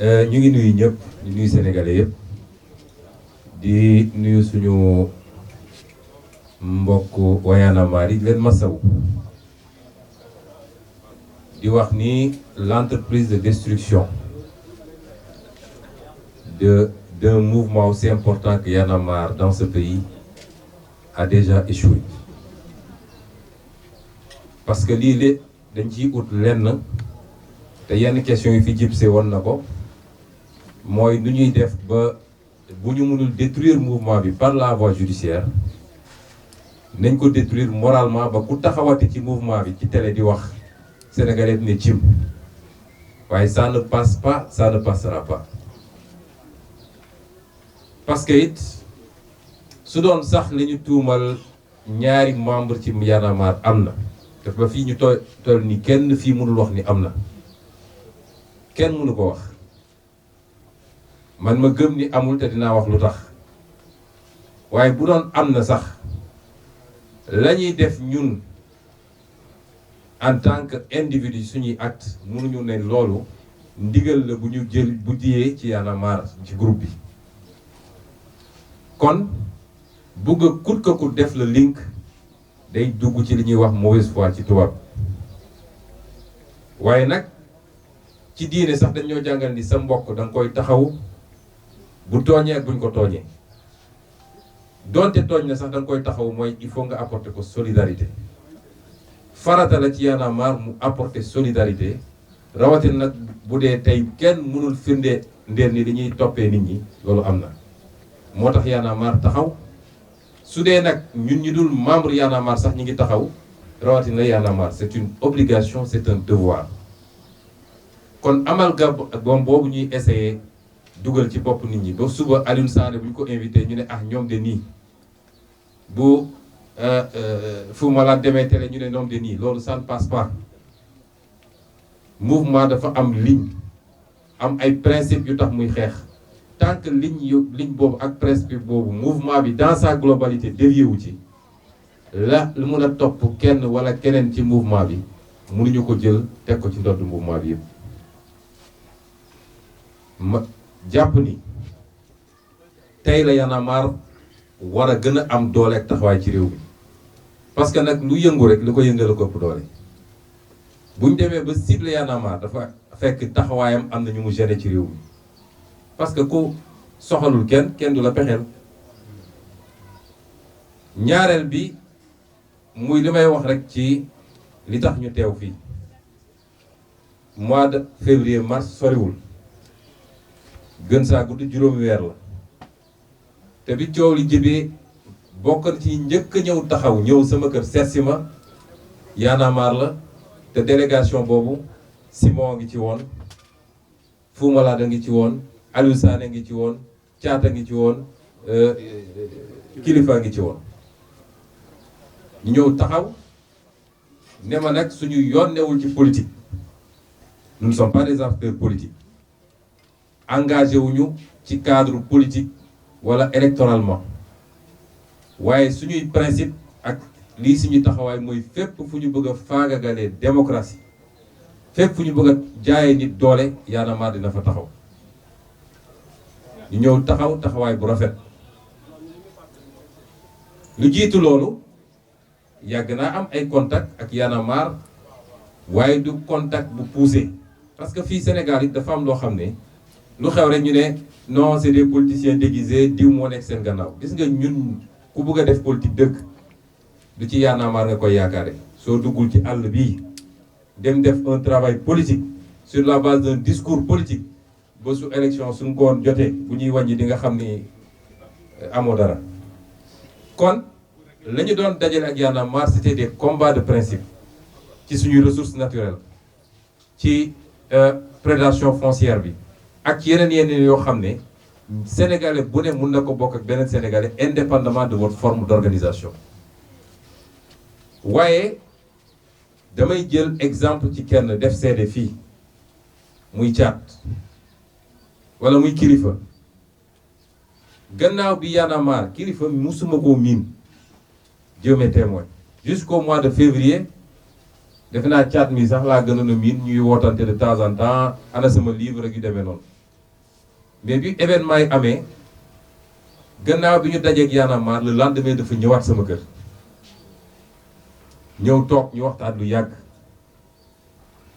ñu ngi nuyu ñëpp ñu nuyu sénégalais yëpp di nuyu suñu mbokk Y'en yi leen masawu di wax ni l'entreprise de destruction d'un mouvement aussi important que Y'en a marre dans ce pays a déjà échoué parce que lii lé dañ ciy ut lenn te yenn question yi fi jibse woon na ko mooy nu ñuy def ba bu ñu mënul détruire mouvement bi par la voie judiciaire nañ ko détruire moralement ba ku taxawati ci mouvement bi ci télé di wax sénégalais ne cim waaye ça ne passe pas, ça ne passera pas parce que it su doon sax li ñu tuumal ñaari membre ci Y'en a marre am na daf ba fii ñu toll ni kenn fii mënul wax ni am na kenn mënu ko wax man ma gëm ni amul te dinaa wax lu tax waaye bu doon am na sax la ñuy def ñun en tant que individu suñuy acte mënuñu ne loolu ndigal la bu ñu jël bu diyee ci Y'en a marre ci groupe bi kon bugg a kut ka kut def la link day dugg ci li ñuy wax mauvaise foi ci tubaab waaye nag ci diine sax dañoo jàngal ni sa mbokk da nga koy taxaw bu tooñee ak buñ ko tooñee donte tooñ na sax da nga koy taxaw mooy il faut nga apporter ko solidarité farata la ci Y'en a marre mu apporter solidarité rawatina nag bu dee tey kenn mënul firnde ndéer ni li ñuy toppee nit ñi loolu am na moo tax Y'en a marre taxaw su dee nag ñun ñu dul membre Y'en a marre sax ñi ngi taxaw rawatina Y'en a marre c'est une obligation c'est un devoir kon amal ga boom boobu ñuy essayer dugal ci bopp nit ñi ba suba Alioune Sané bu ñu ko invité ñu ne ah ñoom de nii bu Fou Malade demee télé ñu ne ñoom de nii loolu ça ne passe pas mouvement dafa am ligne am ay principe yu tax muy xeex tant que ligne boobu ak principe boobu mouvement bi dans sa globalité dévié wu ci la lu mun a topp kenn wala keneen ci mouvement bi mënuñu ko jël teg ko ci ndodd mouvement bi yëpp ma jàpp ni tey la Y'en a marre war a gën a am doole ak taxawaay ci réew mi parce que nag lu yëngu rek lu ko yëngal ko ëpp doole buñ demee ba cible Y'en a marre dafa fekk taxawaayam am na ñu mu gêné ci réew mi parce que ku soxalul kenn du la pexeel ñaareel bi muy li may wax rek ci li tax ñu teew fii mois de février mars soriwul gën saa gudd juróomi weer la te bi coow li jibee bokk ci njëkk a ñëw taxaw ñëw sama kër seetsi ma Y'en a marre la te délégation boobu Simon ngi ci woon Fou Malade ngi ci woon Aliou Sané ngi ci woon Thiata ngi ci woon Kilifa ngi ci woon ñu ñëw taxaw ne ma nag suñu yoon newul ci politique nous ne sommes pas des acteurs politiques engagé wuñu ci cadre politique wala électoralement waaye suñuy principe ak lii suñuy taxawaay mooy fépp fu ñu bëgg a faagagalee démocratie fépp fu ñu bëgg a jaayee nit doole Y'en a marre dina fa taxaw ñu ñëw taxawaay bu rafet lu jiitu loolu yàgg naa am ay contact ak Y'en a marre waaye du contact bu poussé parce que fii Sénégal it dafa am loo xam ne lu xew rek ñu ne non c'est des politiciens déguisés diw moo nekk seen gannaaw gis nga ñun ku bëgg a def politique dëgg du ci Y'en a marre nga koy yaakaare soo duggul ci àll bii dem def un travail politique sur la base d'un discours politique ba su élection suñ ko jotee bu ñuy wàññi di nga xam ni amoo dara kon la ñu doon dajale ak Y'en a marre c'était des combats de principe ci suñuy ressources naturelles ci prédation foncière bi ak yeneen yoo xam ne sénégalais bu ne mun na ko bokk ak beneen sénégalais indépendamment de votre forme d'organisation waaye damay jël exemple ci kenn def seede fii muy Thiat wala muy Kilifa gannaaw bi Y'en a marre Kilifa musuma koo miin Dieu m'est témoin jusqu'au mois de février defe naa Thiat mi sax laa gënoon a miin ñuy wootante de temps en temps ana sama livre ak yu demee noonu mais bi événement yi amee gannaaw bi ñu dajeeg Y'en a marre le lendemain dafa ñëwaat sama kër ñëw toog ñu waxtaan lu yàgg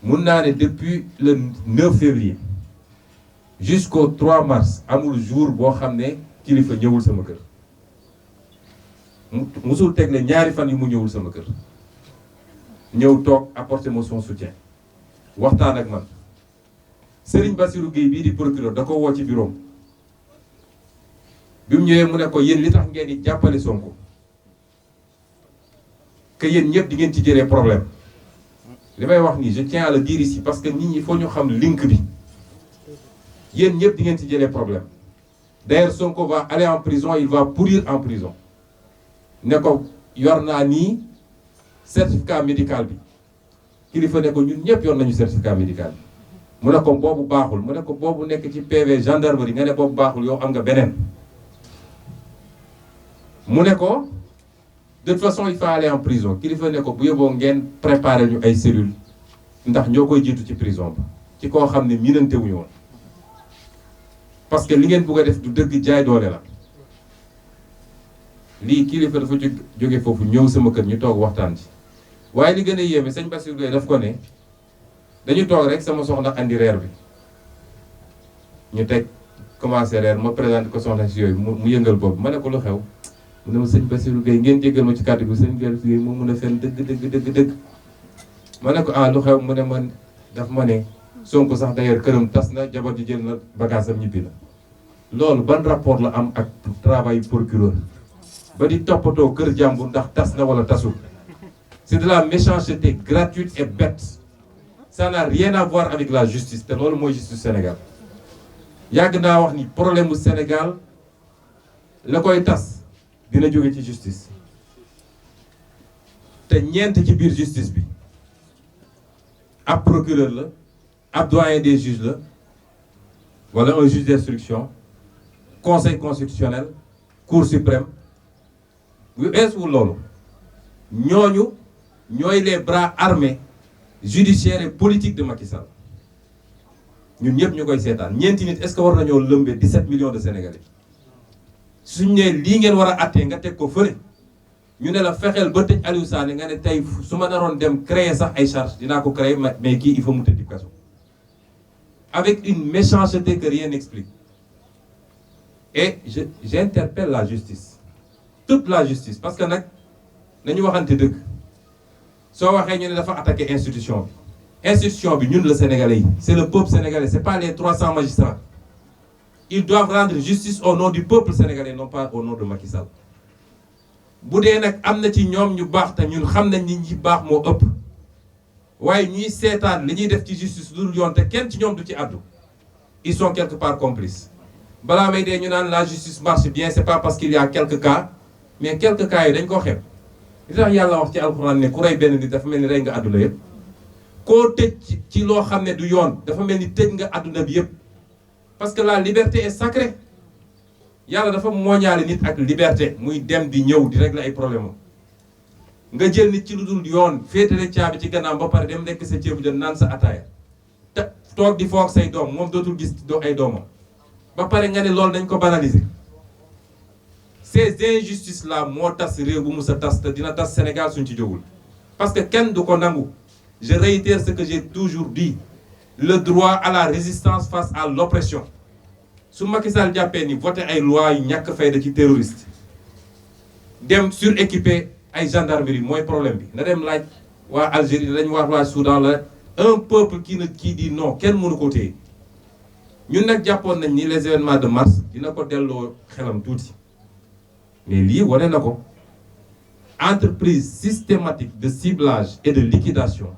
mun naa ne depuis le 9 février jusqu'au 3 mars amul jour boo xam ne kilifa ñëwul sama kër musul teg ne ñaari fan yi mu ñëwul sama kër ñëw toog apporter mo son soutien waxtaan ak man Serigne Bassirou Gueye bii di procureur da ko woo ci bureau bi mu ñëwee mu ne ko yéen li tax ngeen di jàppale Sonko que yéen ñëpp di ngeen ci jëlee problème li may wax nii je tiens à le dire ici parce que nit ñi faut ñu xam link bi yéen ñëpp di ngeen ci jëlee problème d'ailleurs Sonko va aller en prison il va pourrir en prison ne ko yor naa nii certificat médical bi kilifa ne ko ñun ñëpp yor nañu certificat médical bi mu ne ko boobu baaxul mu ne ko boobu nekk ci PV gendarmerie nga ne boobu baaxul yow am nga beneen mu ne ko de toute façon il faut aller en prison kilifa ne ko bu yóbboo ngeen préparer ñu ay cellules ndax ñoo koy jiitu ci prison ba ci koo xam ne miinante wuñu woon parce que li ngeen bëgg a def du dëgg jaay doole la lii kilifa dafa jóge foofu ñëw sama kër ñu toog waxtaan ci waaye li gën a yéeme sëñ Bassirou Gueye daf ko ne dañu toog rek sama soxna andi reer bi ñu teg commencé reer ma présenté ko soxna si yooyu mu yëngal boobu ma ne ko lu xew mu ne ma sëñ Bassirou Gueye ngeen jéggal ma ci kàddu gi sëñ Bassirou Gueye moo mun a fen dëgg ma ne ko ah lu xew mu ne man daf ma ne Sonko sax d'ailleurs këram tas na jabar ji jël na bagage am ñibbi na loolu ban rapport la am ak travail procureur ba di toppatoo kër jàmbur ndax tas na wala tasul c'est de la méchanceté gratuite et bête ça n'a rien à voir avec la justice te loolu mooy justice Sénégal yàgg naa wax ni problème mu Sénégal la koy tas dina jóge ci justice te ñeent ci biir justice bi ab procureur la ab doyen des juges la wala un juge d'instruction conseil constitutionnel cour suprême bu eesuwul loolu ñooñu ñooy les bras armés judiciaires et politiques de Macky Sall ñun ñëpp ñu koy seetaan ñeenti nit est-ce que war nañoo lëmbee 17 millions de Sénégalais suñ ne lii ngeen war a attee nga teg ko fële ñu ne la fexeel ba tëj Aliou Sané nga ne tey su ma naroon dem créer sax ay charges dinaa ko créer mais kii il faut mu tëj kaso avec une méchanceté que rien n'explique et j'interpelle la justice toute la justice parce que nag nañu waxante dëgg soo waxee ñu ne dafa attaqué institution bi ñun la Sénégalais yi c'est le peuple sénégalais c'est pas les 300 magistrats ils doivent rendre justice au nom du peuple sénégalais non pas au nom de Macky Sall bu dee nag am na ci ñoom ñu baax te ñun xam nañ ni ñi baax moo ëpp waaye ñuy seetaan li ñuy def ci justice lu dul yoon te kenn ci ñoom du ci àddu ils sont quelque part complices balaa may dee ñu naan la justice marche bien c'est pas parce qu'il y a quelques cas mais quelques cas yi dañ koo xeeb li tax yàlla wax ci alxuraan ne ku rey benn nit dafa mel ni rey nga àdduna yëpp koo tëj ci loo xam ne du yoon dafa mel ni tëj nga àdduna bi yëpp parce que la liberté est sacrée yàlla dafa mooñaale nit ak liberté muy dem di ñëw di régler ay problème am nga jël nit ci lu dul yoon féetale caabi ci gannaaw ba pare dem lekk sa ceebu jën naan sa ataaya te toog di foog say doom moom dootul gis ay doomam ba pare nga ne loolu dañ ko banaliser ces injustices là moo tas réew bu mu sa tas te dina tas Sénégal suñ ci jógul parce que kenn du ko nangu je réitère ce que j'ai toujours dit le droit à la résistance face à l'oppression su Macky Sall jàppee ni voté ay loi yu ñàkk fayda ci terroriste dem suréquipé ay gendarmerie mooy problème bi na dem laaj waa Algérie lañ wax waa Soudan la un peuple qui dit non kenn mënu ko téye ñun nag jàppoon nañ ni les événements de mars dina ko delloo xelam tuuti mais lii wane na ko entreprise systématique de ciblage et de liquidation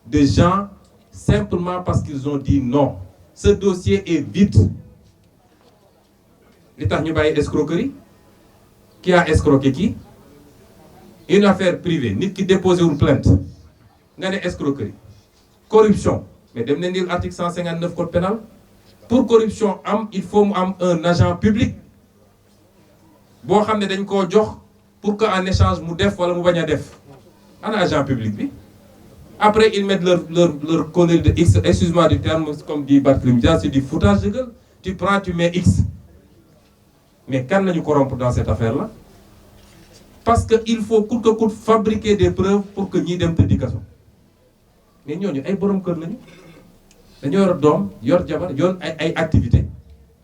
de gens simplement parce qu'ils ont dit non ce dossier est vide li tax ñu bàyyi escroquerie qui a escroqué qui une affaire privée nit ki déposé wul plainte nga ne escroquerie corruption mais dem na ndil article 159 code pénal pour corruption am il faut mu am un agent public boo xam ne dañ koo jox pour que en échange mu def wala mu bañ a def ana agent public bi après ils mettent leur colonne de X excuse-moi du terme comme dit Barthélémy Dias c'est du foutage de gueule tu prends, tu mets X. Mais quand nous corrompre dans cette affaire-là? Parce qu'il faut coûte que coûte fabriquer des preuves pour que nous ayons des éducation. Mais nous avons des borom kër lañu. Dañu yor doom, yor jabar, yor ay activités.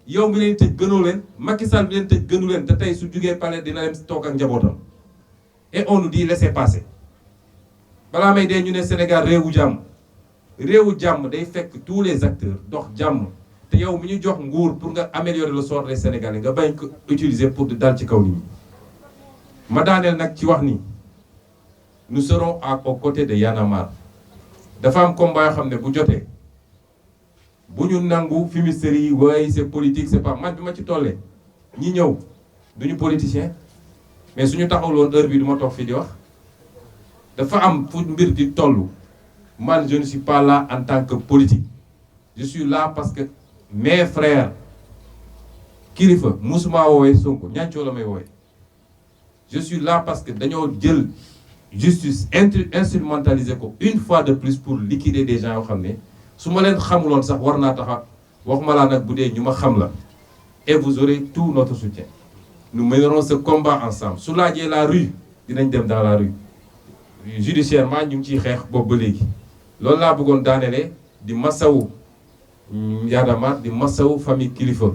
Yow mi leen tëj gënoo leen, Macky Sall mi leen tëj gënu leen te tey su jugee palais dina dem toog ak njabootam. Et on nous dit laissez passer. Balaa may dee ñu ne Sénégal réewu jàmm. Réewu jàmm day fekk tous les acteurs dox jàmm. Te yow mi ñu jox nguur pour nga améliorer le sort des Sénégalais nga bañ ko utiliser pour di dal ci kaw nit ñi. Ma daaneel nag ci wax ni nous serons aux côtés de Y'en a marre. Dafa am combat yoo xam ne bu jotee bu ñu nangu fumisterie yi waaye c'est politique c'est pas man bi ma ci tollee ñi ñëw duñu politicien mais suñu taxawloon heure bi du ma toog fii di wax dafa am fu mbir di toll man je ne suis pas là en tant que politique je suis là parce que mes frères kilifa musuma woowee Sonko ñancoo la may woowee je suis là parce que dañoo jël justice instrumentaliser ko une fois de plus pour liquider des gens yoo xam ne su ma leen xamuloon sax war naa taxa waxuma laa nag bu dee ñu ma xam la et vous aurez tout notre soutien nous mènerons ce combat ensemble su laajee la rue dinañ dem dans la rue judiciairement ñu ngi ciy xeex boobu ba léegi loolu laa bëggoon daanelee di masawu Y'en a marre di masawu famille kilifa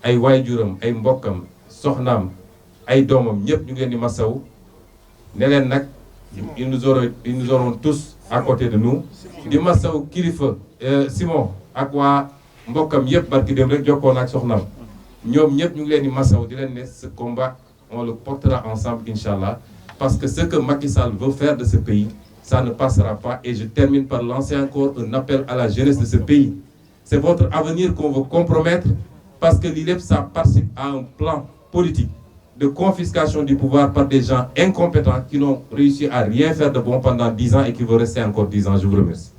ay waajuram ay mbokkam soxnaam ay doomam ñëpp ñu ngi leen di masawu ne leen nag ils nous auront tous à côté de nous di masawu kilifa Simon ak waa mbokkam yëpp barki dem rek jokkoon ak soxnaam ñoom ñëpp ñu ngi leen di masawu di leen ne ce combat on le portera ensemble inchallah parce que ce que Macky Sall veut faire de ce pays ça ne passera pas et je termine par lancer encore un appel à la jeunesse de ce pays. C'est votre avenir qu'on veut compromettre parce que l'ILEP ça participe à un plan politique de confiscation du pouvoir par des gens incompétents qui n'ont réussi à rien faire de bon pendant 10 ans et qui vont rester encore 10 ans. Je vous remercie.